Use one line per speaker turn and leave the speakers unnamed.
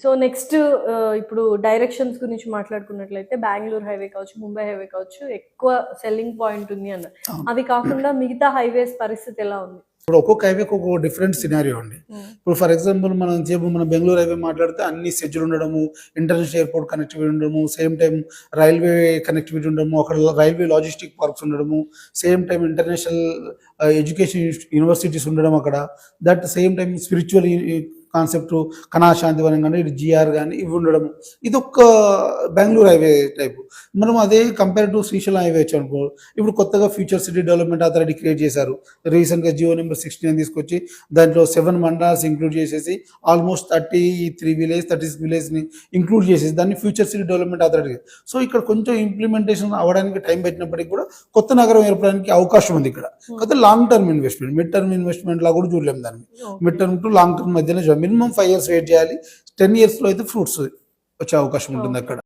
So next ఇప్పుడు directions గురించి మాట్లాడుకున్నట్లయితే Bengaluru highway కావచ్చు, ముంబై హైవే కావచ్చు ఎక్కువ సెల్లింగ్ పాయింట్ ఉంది అన్న. అవి కాకుండా మిగతా హైవేస్ పరిస్థితి ఎలా ఉంది?
ఇప్పుడు ఒక్కొక్క హైవేకి ఒక్కొక్క డిఫరెంట్ సినారియో అండి. ఇప్పుడు ఫర్ ఎగ్జాంపుల్ మనం బెంగళూరు హైవే మాట్లాడితే అన్ని సెడ్యూల్ ఉండడము, ఇంటర్నేషనల్ ఎయిర్పోర్ట్ కనెక్టివిటీ ఉండడము, సేమ్ టైం రైల్వే కనెక్టివిటీ ఉండడము, అక్కడ రైల్వే లాజిస్టిక్ పార్క్స్ ఉండడము, same time international education universities ఉండడం అక్కడ, that same time spiritual concept Kalashantivanam కానీ ఇటు జిఆర్ కానీ ఇవి ఉండడము, ఇది ఒక్క బెంగళూరు హైవే టైపు. మనం అదే కంపేర్ టు శ్రీశైలం హైవే వచ్చామనుకో, ఇప్పుడు కొత్తగా future city development authority create చేశారు. రీసెంట్గా జియో నెంబర్ 16 తీసుకొచ్చి దాంట్లో 7 మండలాస్ ఇంక్లూడ్ చేసేసి ఆల్మోస్ట్ 36 విలేజ్ని ఇంక్లూడ్ చేసేసి దాన్ని future city development authority. So ఇక్కడ కొంచెం ఇంప్లిమెంటేషన్ అవ్వడానికి టైం పెట్టినప్పటికీ కూడా కొత్త నగరం ఏర్పడడానికి అవకాశం ఉంది ఇక్కడ. కాకపోతే long term investment, mid term investment లా కూడా చూడలేము దాన్ని. Mid term to long term మధ్యలో మినిమం 5 years వెయిట్ చేయాలి. 10 years లో అయితే ఫ్రూట్స్ వచ్చే అవకాశం ఉంటుంది అక్కడ.